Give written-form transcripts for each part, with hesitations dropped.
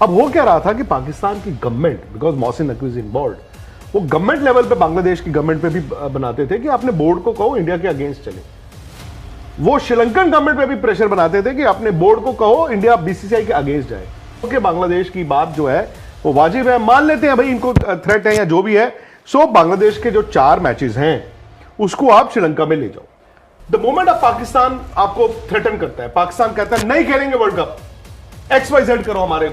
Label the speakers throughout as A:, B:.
A: अब हो क्या रहा था कि पाकिस्तान की government, because Mohsin Naqvi is involved, वो गवर्नमेंट लेवल पे बांग्लादेश की गवर्नमेंट पे भी बनाते थे कि आपने बोर्ड को कहो इंडिया के अगेंस्ट चले। वो श्रीलंकन गवर्नमेंट पे भी प्रेशर बनाते थे कि अपने बोर्ड को कहो इंडिया बीसीसीआई के अगेंस्ट जाए, क्योंकि बांग्लादेश की बात जो है वो वाजिब है, मान लेते हैं भाई इनको थ्रेट है या जो भी है। सो बांग्लादेश के जो 4 मैचेस हैं उसको आप श्रीलंका में ले जाओ। द मोमेंट ऑफ पाकिस्तान आपको थ्रेटन करता है, पाकिस्तान कहता है नहीं खेलेंगे वर्ल्ड कप, XYZ करो हमारे,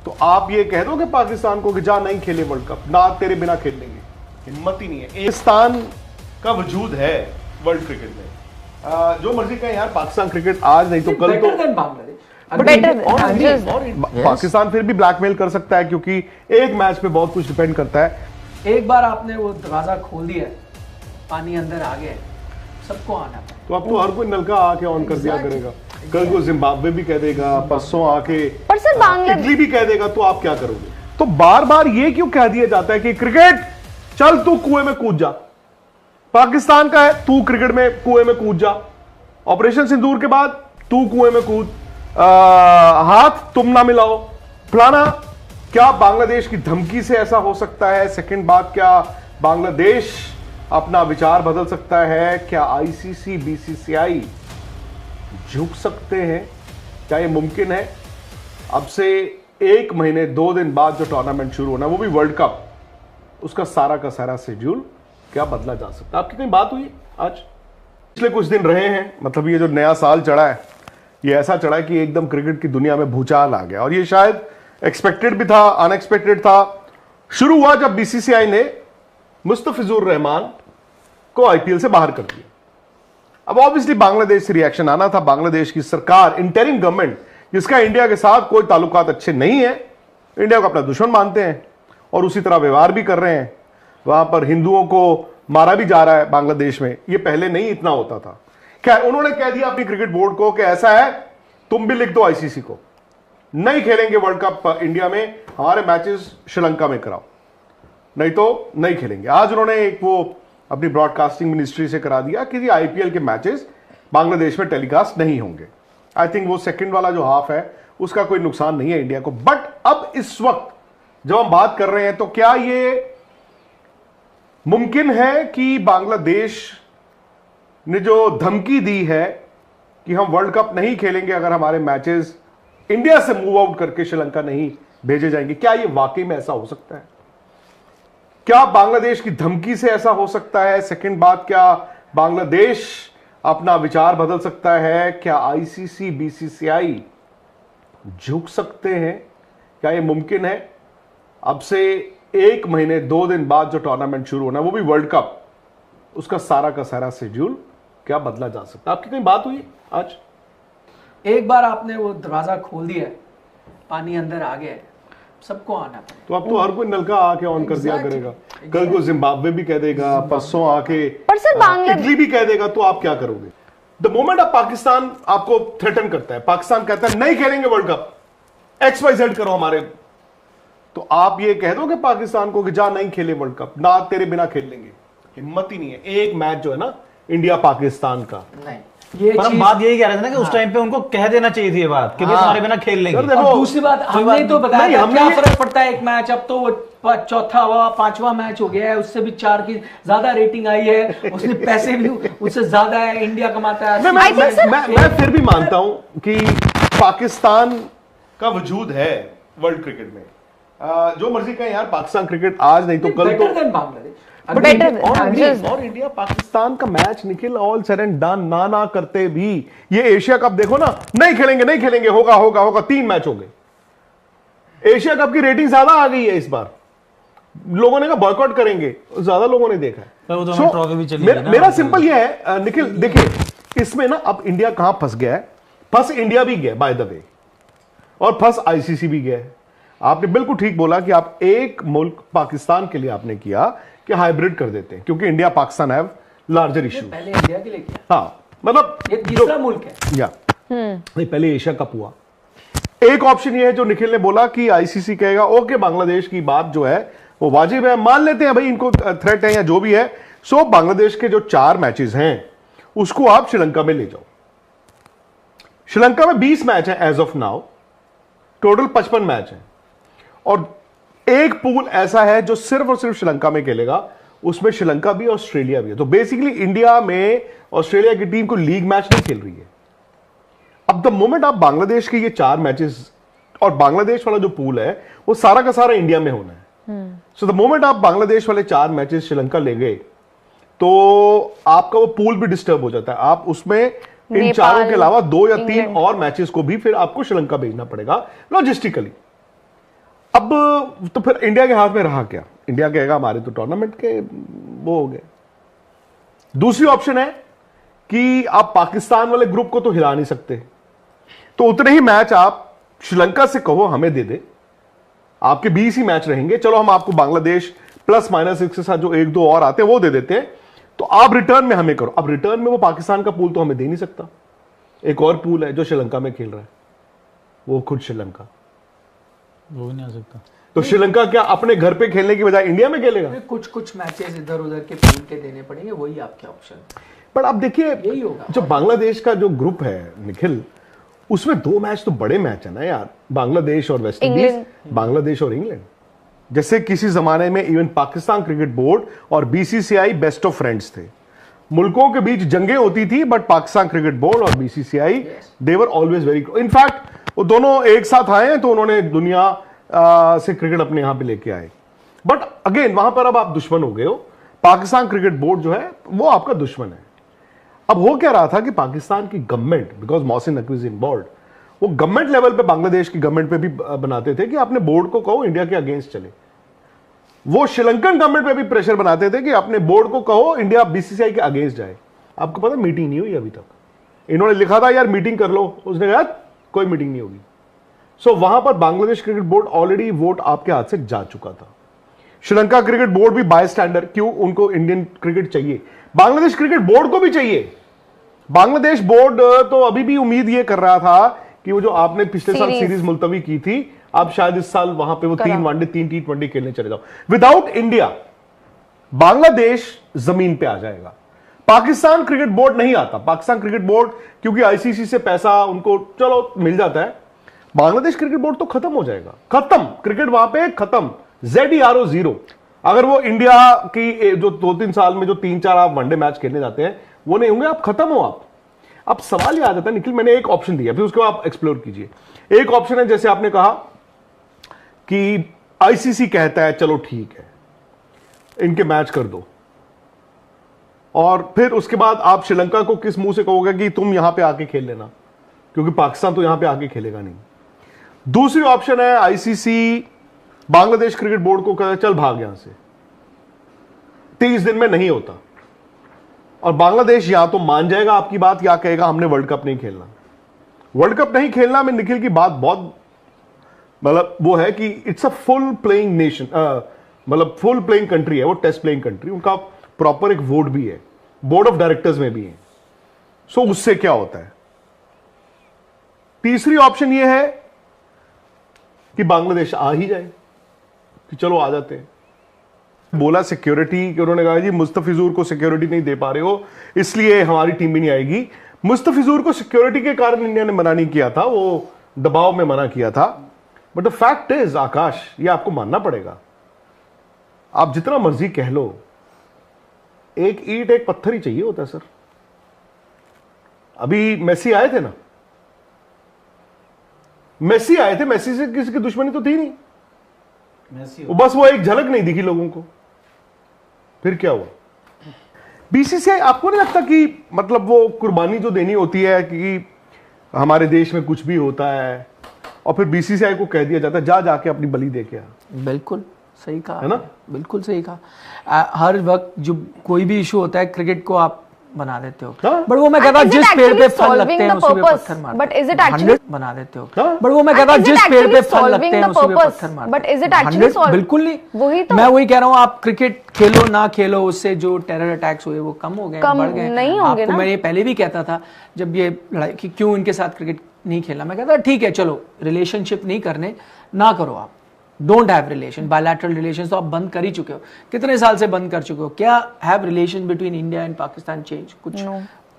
A: तो आप ये कह दो कि पाकिस्तान को कि जा नहीं खेले वर्ल्ड कप, ना तेरे बिना खेल लेंगे, हिम्मत ही नहीं है। पाकिस्तान का वजूद है वर्ल्ड क्रिकेट में, जो मर्जी कहें यार, पाकिस्तान क्रिकेट आज नहीं तो कल तो पाकिस्तान फिर भी ब्लैकमेल कर सकता है, क्योंकि एक मैच पे बहुत कुछ डिपेंड करता है।
B: एक बार आपने वो दरवाजा खोल दिया, पानी अंदर आ गया, सबको आना है।
A: तो अब तो हर कोई नलका आके ऑन कर दिया करेगा, कल को जिम्बाब्वे भी कह देगा, परसों आके इटली भी कह देगा, तो आप क्या करोगे? तो बार बार ये क्यों कह दिया जाता है कि क्रिकेट चल तू कुएं में कूद जा, पाकिस्तान का है तू क्रिकेट में कुएं में कूद जा, ऑपरेशन सिंदूर के बाद तू कुएं में कूद, हाथ तुम ना मिलाओ फलाना। क्या बांग्लादेश की धमकी से ऐसा हो सकता है? सेकंड बात, क्या बांग्लादेश अपना विचार बदल सकता है? क्या आईसीसी बीसीसीआई झुक सकते हैं? क्या यह मुमकिन है? अब से 1 महीने 2 दिन बाद जो टूर्नामेंट शुरू होना है, वो भी वर्ल्ड कप, उसका सारा का सारा शेड्यूल क्या बदला जा सकता है? आपकी कहीं बात हुई आज? पिछले कुछ दिन रहे हैं, मतलब ये जो नया साल चढ़ा है, ये ऐसा चढ़ा है कि एकदम क्रिकेट की दुनिया में भूचाल आ गया, और ये शायद एक्सपेक्टेड भी था, अनएक्सपेक्टेड था। शुरू हुआ जब बीसीसीआई ने मुस्तफिजुर रहमान को आईपीएल से बाहर कर दिया। अब ऑब्वियसली बांग्लादेश से रिएक्शन आना था। बांग्लादेश की सरकार, इंटरिम गवर्नमेंट, जिसका इंडिया के साथ कोई ताल्लुकात अच्छे नहीं है, इंडिया को अपना दुश्मन मानते हैं और उसी तरह व्यवहार भी कर रहे हैं। वहां पर हिंदुओं को मारा भी जा रहा है बांग्लादेश में, ये पहले नहीं इतना होता था। क्या उन्होंने कह दिया अपनी क्रिकेट बोर्ड को कि ऐसा है, तुम भी लिख दो आईसीसी को, नहीं खेलेंगे वर्ल्ड कप इंडिया में, हमारे मैचेस श्रीलंका में कराओ, नहीं तो नहीं खेलेंगे। आज उन्होंने एक वो अपनी ब्रॉडकास्टिंग मिनिस्ट्री से करा दिया कि आईपीएल के मैचेस बांग्लादेश में टेलीकास्ट नहीं होंगे। आई थिंक वो सेकंड वाला जो हाफ है उसका कोई नुकसान नहीं है इंडिया को। बट अब इस वक्त जब हम बात कर रहे हैं, तो क्या ये मुमकिन है कि बांग्लादेश ने जो धमकी दी है कि हम वर्ल्ड कप नहीं खेलेंगे अगर हमारे मैचेस इंडिया से मूव आउट करके श्रीलंका नहीं भेजे जाएंगे, क्या ये वाकई में ऐसा हो सकता है? क्या बांग्लादेश की धमकी से ऐसा हो सकता है? सेकंड बात, क्या बांग्लादेश अपना विचार बदल सकता है? क्या आईसीसी बीसीसीआई झुक सकते हैं? क्या यह मुमकिन है? अब से 1 महीने 2 दिन बाद जो टूर्नामेंट शुरू होना है, वो भी वर्ल्ड कप, उसका सारा का सारा शेड्यूल क्या बदला जा सकता है? आपकी कहीं बात हुई आज?
B: एक बार आपने वो दरवाजा खोल दिया, पानी अंदर आ गया, सबको आना है।
A: तो अब तो हर कोई नलका आके ऑन कर दिया करेगा, कल को जिम्बाब्वे भी कह देगा, परसों आके इटली भी कह देगा, तो आप क्या करोगे? द मोमेंट ऑफ पाकिस्तान आपको थ्रेटन करता है, पाकिस्तान कहता है नहीं खेलेंगे वर्ल्ड कप, XYZ करो हमारे, तो आप ये कह दो कि पाकिस्तान को कि जा नहीं खेले वर्ल्ड कप, ना तेरे बिना खेल लेंगे, हिम्मत ही नहीं है। एक मैच जो है ना इंडिया पाकिस्तान का,
B: नहीं
C: पर हम बात यही कह रहे थे ना कि उस टाइम पे उनको कह देना चाहिए थी ये बात कि तुम्हारे बिना खेल लेंगे।
B: और दूसरी बात, हमने तो बताया क्या फर्क पड़ता है एक मैच, अब तो वो चौथा हुआ, 5वां मैच हो गया है, उससे भी 4 की ज्यादा रेटिंग आई है, उसने पैसे भी उससे ज्यादा है, इंडिया कमाता है।
A: मैं फिर भी मानता हूं कि पाकिस्तान का वजूद है वर्ल्ड क्रिकेट में, जो मर्जी कहें यार, पाकिस्तान क्रिकेट आज नहीं तो कल तो
B: बांग्लादेश
A: और इंडिया पाकिस्तान का match Nikhil all said and done ना करते भी, ये एशिया कप देखो ना, नहीं खेलेंगे, होगा 3 मैच हो गए। एशिया कप की रेटिंग ज्यादा आ गई है इस बार, लोगों ने कहा बॉयकॉट करेंगे, ज्यादा लोगों ने देखा है। मेरा सिंपल ये है निखिल, देखिए इसमें ना अब इंडिया कहां फंस गया है, फंस इंडिया भी गया बाय द वे, और फंस आईसीसी भी गया है। आपने बिल्कुल ठीक बोला कि आप एक मुल्क पाकिस्तान के लिए आपने किया कि हाइब्रिड कर देते हैं, क्योंकि India Pakistan have larger issue.
B: पहले इंडिया के लिए किया,
A: हाँ, मतलब
B: ये तीसरा मुल्क है
A: या नहीं, पहले एशिया कप हुआ। एक ऑप्शन ये है जो निखिल ने बोला कि आईसीसी कहेगा ओके, बांग्लादेश की बात जो है वो वाजिब है, मान लेते हैं भाई इनको थ्रेट है या जो भी है। सो बांग्लादेश के जो 4 मैचेस हैं उसको आप श्रीलंका में ले जाओ। श्रीलंका में 20 मैच है as of now, total 55 match है और एक पूल ऐसा है जो सिर्फ और सिर्फ श्रीलंका में खेलेगा, उसमें श्रीलंका भी ऑस्ट्रेलिया भी है। तो बेसिकली इंडिया में ऑस्ट्रेलिया की टीम को लीग मैच नहीं खेल रही है। अब द मोमेंट आप बांग्लादेश के ये 4 मैचेस और बांग्लादेश वाला जो पूल है वो सारा का सारा इंडिया में होना है। सो द मोमेंट आप बांग्लादेश वाले 4 मैचेस श्रीलंका ले गए तो आपका वो पूल भी डिस्टर्ब हो जाता है। आप उसमें इन चारों के अलावा 2 या 3 और मैचेस को भी फिर आपको श्रीलंका भेजना पड़ेगा लॉजिस्टिकली। अब तो फिर इंडिया के हाथ में रहा क्या? इंडिया कहेगा हमारे तो टूर्नामेंट के वो हो गए। दूसरी ऑप्शन है कि आप पाकिस्तान वाले ग्रुप को तो हिला नहीं सकते, तो उतने ही मैच आप श्रीलंका से कहो हमें दे दे, आपके 20 ही मैच रहेंगे, चलो हम आपको बांग्लादेश प्लस माइनस के साथ जो 1-2 और आते हैं वो दे देते हैं, तो आप रिटर्न में हमें करो। अब रिटर्न में वो पाकिस्तान का पूल तो हमें दे नहीं सकता। एक और पूल है जो श्रीलंका में खेल रहा है, वो खुद श्रीलंका,
C: वो भी नहीं आ सकता।
A: तो श्रीलंका क्या अपने घर पे खेलने की बजाय इंडिया में खेलेगा?
B: कुछ मैचेस इधर उधर के पूल के देने पड़ेंगे, वही आपके ऑप्शन।
A: पर अब देखिए
B: यही होगा।
A: जो बांग्लादेश का जो ग्रुप है निखिल, उसमें 2 मैच तो बड़े मैच है ना यार, बांग्लादेश और वेस्ट इंडीज, बांग्लादेश और इंग्लैंड। जैसे किसी जमाने में इवन पाकिस्तान क्रिकेट बोर्ड और बीसीसीआई बेस्ट ऑफ फ्रेंड्स थे, मुल्कों के बीच जंगें होती थी, बट पाकिस्तान क्रिकेट बोर्ड और BCCI they were always very close. In fact वो दोनों एक साथ आए हैं तो उन्होंने दुनिया से क्रिकेट अपने यहां पे लेके आए। बट अगेन वहां पर अब आप दुश्मन हो गए हो। पाकिस्तान क्रिकेट बोर्ड जो है वो आपका दुश्मन है। अब हो क्या रहा था कि पाकिस्तान की government, because Mohsin Naqvi is involved, वो गवर्नमेंट लेवल पे बांग्लादेश की गवर्नमेंट पे भी बनाते थे कि अपने बोर्ड को कहो इंडिया के अगेंस्ट चले। वो श्रीलंकन गवर्नमेंट पे भी प्रेशर बनाते थे कि अपने बोर्ड को कहो इंडिया बीसीसीआई के अगेंस्ट जाए। आपको पता मीटिंग नहीं हुई अभी तक। इन्होंने लिखा था यार मीटिंग कर लो, उसने कहा कोई मीटिंग नहीं होगी। सो वहां पर Bangladesh cricket board already vote आपके हाथ से जा चुका था। श्रीलंका क्रिकेट बोर्ड भी बाय स्टैंडर्ड, क्यों, उनको इंडियन क्रिकेट चाहिए, बांग्लादेश क्रिकेट बोर्ड को भी चाहिए। बांग्लादेश बोर्ड तो अभी भी उम्मीद ये कर रहा था कि वो जो आपने पिछले साल सीरीज मुलतवी की थी, आप शायद इस साल वहां पे वो 3 वनडे 3 T20 खेलने चले जाओ। विदाउट इंडिया बांग्लादेश जमीन पे आ जाएगा। पाकिस्तान क्रिकेट बोर्ड नहीं आता। पाकिस्तान क्रिकेट बोर्ड क्योंकि आईसीसी से पैसा उनको चलो मिल जाता है, बांग्लादेश क्रिकेट बोर्ड तो खत्म हो जाएगा, खत्म क्रिकेट वहां पे खत्म, ZERO 0। अगर वो इंडिया की जो 2-3 साल में जो 3-4 आप वनडे मैच खेलने जाते हैं वो नहीं होंगे, आप खत्म हो। आप अब सवाल ये आ जाता है निखिल, मैंने एक ऑप्शन दिया, फिर उसके बाद आप एक्सप्लोर कीजिए। एक ऑप्शन है जैसे आपने कहा कि आईसीसी कहता है चलो ठीक है इनके मैच कर दो, और फिर उसके बाद आप श्रीलंका को किस मुंह से कहोगे कि तुम यहां पे आके खेल लेना, क्योंकि पाकिस्तान तो यहां पे आके खेलेगा नहीं। दूसरी ऑप्शन है आईसीसी बांग्लादेश क्रिकेट बोर्ड को कहता है चल भाग यहां से, 30 दिन में नहीं होता, और बांग्लादेश या तो मान जाएगा आपकी बात या कहेगा हमने वर्ल्ड कप नहीं खेलना। वर्ल्ड कप नहीं खेलना में निखिल की बात बहुत मतलब वो है कि it's a full playing nation, मतलब फुल प्लेइंग कंट्री है वो, टेस्ट प्लेइंग कंट्री, उनका प्रॉपर एक वोट भी है, बोर्ड ऑफ डायरेक्टर्स में भी है। सो उससे क्या होता है। तीसरी ऑप्शन ये है कि बांग्लादेश आ ही जाए, कि चलो आ जाते हैं। बोला सिक्योरिटी कि उन्होंने कहा जी मुस्तफिजुर को सिक्योरिटी नहीं दे पा रहे हो इसलिए हमारी टीम भी नहीं आएगी। मुस्तफिजुर को सिक्योरिटी के कारण इंडिया ने मना नहीं किया था, वो दबाव में मना किया था। बट द फैक्ट इज आकाश, ये आपको मानना पड़ेगा, आप जितना मर्जी कह लो, एक ईंट एक पत्थर ही चाहिए होता है सर। अभी मेसी आए थे ना, मेसी आए थे, मेसी से किसी की दुश्मनी तो थी नहीं, वो बस वो एक झलक नहीं दिखी लोगों को, फिर क्या हुआ। बीसीसीआई आपको नहीं लगता कि मतलब वो कुर्बानी जो देनी होती है कि हमारे देश में कुछ भी होता है और फिर बीसीसीआई को कह दिया जाता है जा जाके अपनी बलि दे के आ।
B: बिल्कुल सही कहा
A: है ना,
B: बिल्कुल सही कहा। हर वक्त जो कोई भी इशू होता है क्रिकेट को आप बना देते हो, बट वो मैं कहता हूँ जिस पेड़ पे फल लगते हैं उसी पे पत्थर मारते, बट इज इट एक्चुअली बना देते हो, बट वो मैं कहता हूँ जिस पेड़ पे फल लगते हैं उसी पे पत्थर मारते, बट इज इट एक्चुअली बिल्कुल नहीं। वही तो मैं वही कह रहा हूँ, आप क्रिकेट खेलो ना खेलो, उससे जो टेरर अटैक्स हुए वो कम हो गए, बढ़ गए नहीं होंगे ना। मैं ये पहले भी कहता था जब ये लड़ाई कि क्यों इनके साथ क्रिकेट नहीं खेलना, मैं कहता ठीक है चलो रिलेशनशिप नहीं करने ना करो, आप don't have relation, bilateral relation तो आप बंद कर ही चुके हो, कितने साल से बंद कर चुके हो। क्या have relation between India and Pakistan change, कुछ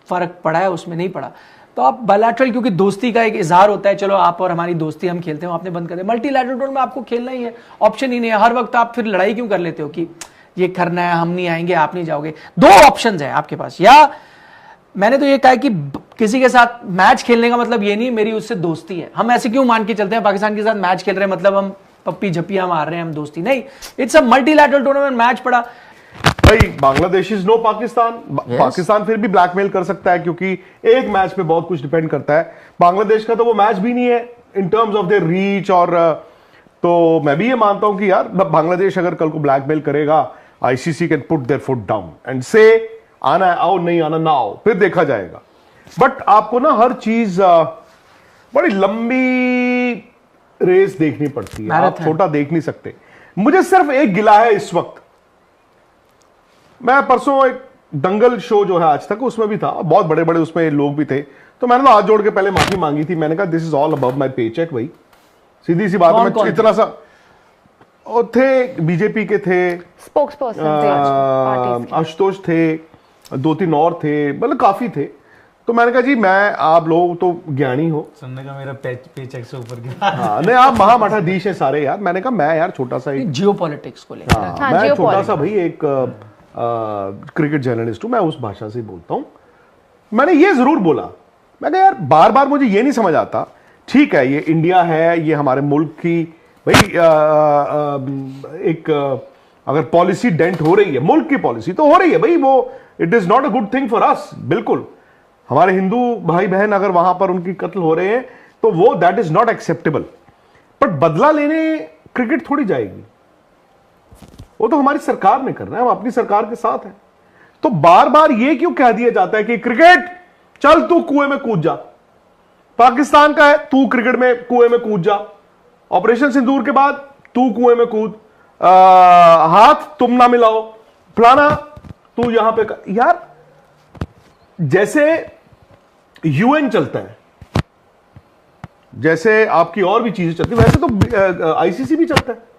B: फर्क पड़ा है उसमें? नहीं पड़ा। तो आप बायलैटरल, क्योंकि दोस्ती का एक इजहार होता है, चलो आप और हमारी दोस्ती हम खेलते हैं, आपने बंद कर दिया। मल्टीलैटरल टूर्नामेंट में आपको खेलना ही है, ऑप्शन ही नहीं है। हर वक्त आप फिर लड़ाई क्यों कर लेते हो कि ये करना है, हम नहीं आएंगे, आप नहीं जाओगे। दो ऑप्शन है आपके पास, या मैंने तो ये कहा कि किसी के साथ मैच खेलने का मतलब ये नहीं मेरी उससे दोस्ती है। हम ऐसे क्यों मान के चलते हैं पाकिस्तान के साथ मैच खेल रहे हैं मतलब हम पप्पी झपियां मार रहे हैं, हम दोस्ती नहीं। It's a multilateral tournament, match पड़ा
A: भाई। Bangladesh is no Pakistan. पाकिस्तान फिर भी ब्लैकमेल कर सकता है क्योंकि एक मैच पे बहुत कुछ डिपेंड करता है। बांग्लादेश का तो वो मैच भी नहीं है in terms of their reach. और तो मैं भी ये मानता हूं कि यार बांग्लादेश अगर कल को ब्लैकमेल करेगा, ICC can put there foot down and से आना है आओ, नहीं आना ना आओ, फिर देखा जाएगा। बट आपको ना हर चीज बड़ी लंबी रेस देखनी पड़ती है, आप छोटा देख नहीं सकते। मुझे सिर्फ एक गिला है इस वक्त। मैं परसों एक दंगल शो जो है आज तक, उसमें भी था, बहुत बड़े बड़े उसमें लोग भी थे, तो मैंने तो हाथ जोड़ के पहले माफी मांगी थी। मैंने कहा दिस इज ऑल अबव माई पे चेक भाई, सीधी सी बात है। मैं इतना सा थे, बीजेपी के थे, स्पोक्सपर्सन आशुतोष थे, 2-3 और थे, मतलब काफी थे। तो मैंने कहा जी मैं, आप लोग तो ज्ञानी हो,
C: सुनने का मेरा पे चेक से ऊपर गया।
A: हाँ, नहीं आप महामठाधीश है सारे यार। मैंने कहा मैं यार छोटा सा
B: जियो पॉलिटिक्स को लेकर,
A: हाँ, मैं छोटा सा भाई एक क्रिकेट जर्नलिस्ट हूं, मैं उस भाषा से बोलता हूं। मैंने ये जरूर बोला, मैं कहा यार बार बार मुझे ये नहीं समझ आता, ठीक है ये इंडिया है, ये हमारे मुल्क की भाई एक अगर पॉलिसी डेंट हो रही है, मुल्क की पॉलिसी तो हो रही है भाई, वो it is not a good thing for us. बिल्कुल, हमारे हिंदू भाई बहन अगर वहां पर उनकी कत्ल हो रहे हैं तो वो that is not acceptable. But बदला लेने क्रिकेट थोड़ी जाएगी, वो तो हमारी सरकार ने करना है, हम अपनी सरकार के साथ हैं। तो बार बार ये क्यों कह दिया जाता है कि क्रिकेट चल तू कुएं में कूद जा, पाकिस्तान का है तू क्रिकेट में कुएं में कूद जा, ऑपरेशन सिंदूर के बाद तू कुएं में कूद, हाथ तुम ना मिलाओ, फलाना तू यहां पे यार जैसे यूएन चलता है, जैसे आपकी और भी चीजें चलती है, वैसे तो आईसीसी भी चलता है।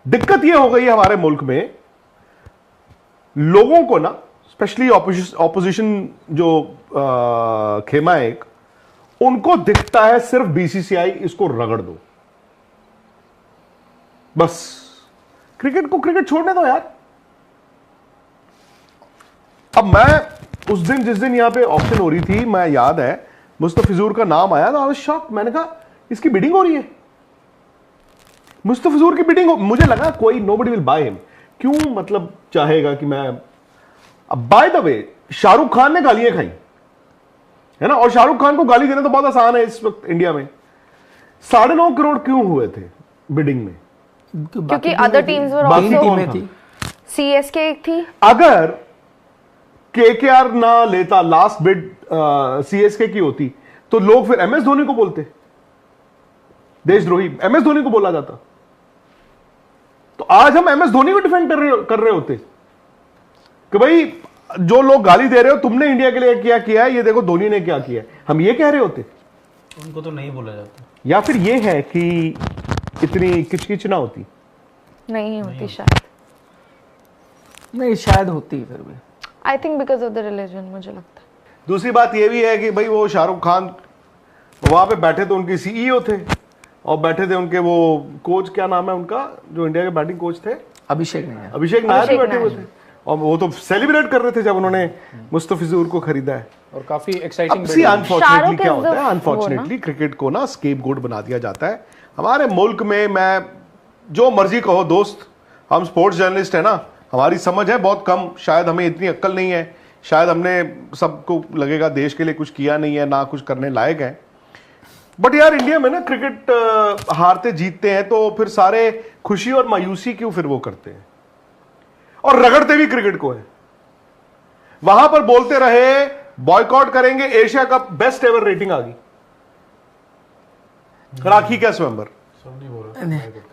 A: दिक्कत यह हो गई है हमारे मुल्क में, लोगों को ना, स्पेशली ऑपोजिशन जो खेमा है एक, उनको दिखता है सिर्फ बीसीसीआई इसको रगड़ दो, बस क्रिकेट को क्रिकेट छोड़ने दो यार। अब मैं उस दिन जिस दिन यहां पे ऑप्शन हो रही थी, मैं याद है मुस्तफिजुर का नाम आया ना, आई वाज शॉक्ड। मैंने कहा इसकी बिडिंग हो रही है, मुस्तफिजुर की बिडिंग मुझे लगा कोई नोबडी विल बाय हिम, क्यों मतलब चाहेगा कि मैं। अब by the way Shahrukh Khan ने गालियां खाई है ना, और शाहरुख खान को गाली देना तो बहुत आसान है इस वक्त इंडिया में। 9.5 करोड़ क्यों हुए थे बिडिंग में?
D: क्योंकि other teams were also, CSK थी।
A: अगर केकेआर ना लेता, लास्ट बिड सीएसके की होती, तो लोग फिर एमएस धोनी को बोलते, देशद्रोही एमएस धोनी को बोला जाता। तो आज हम एमएस धोनी को डिफेंड कर रहे होते कि भाई जो लोग गाली दे रहे हो तुमने इंडिया के लिए क्या किया है, ये देखो धोनी ने क्या किया है, हम ये कह रहे होते।
C: उनको तो नहीं बोला जाता,
A: या फिर ये है कि इतनी किचकिच ना होती?
D: नहीं होती शायद,
B: नहीं शायद होती फिर भी,
D: I think because of the religion, मुझे लगता है।
A: दूसरी बात ये भी है कि भाई वो शाहरुख खान वहां पे बैठे तो उनके सीईओ थे, और बैठे थे उनके वो कोच, क्या नाम है उनका, जो इंडिया के बैटिंग कोच थे,
B: अभिषेक नायर
A: भी बैठे हुए थे, और वो तो सेलिब्रेट कर रहे थे जब उन्होंने मुस्तफिजुर को खरीदा है।
B: और काफी एक्साइटिंग।
A: अनफॉर्चुनेटली क्या होता है, अनफॉर्चुनेटली क्रिकेट को ना स्केपगोट बना दिया जाता है हमारे मुल्क में। मैं जो मर्जी कहो दोस्त, हम स्पोर्ट्स जर्नलिस्ट है ना, हमारी समझ है बहुत कम, शायद हमें इतनी अक्ल नहीं है, शायद हमने सबको लगेगा देश के लिए कुछ किया नहीं है, ना कुछ करने लायक है। बट यार इंडिया में ना क्रिकेट हारते जीतते हैं तो फिर सारे खुशी और मायूसी क्यों फिर वो करते हैं, और रगड़ते भी क्रिकेट को है। वहां पर बोलते रहे बॉयकॉट करेंगे, Asia cup best ever rating आ गई, राखी क्या स्वयंवर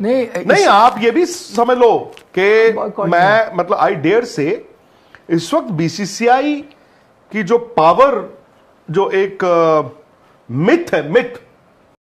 A: नहीं, आप ये भी समझ लो कि मैं मतलब आई डेयर से इस वक्त बीसीसीआई की जो पावर, जो एक मिथ है, मिथ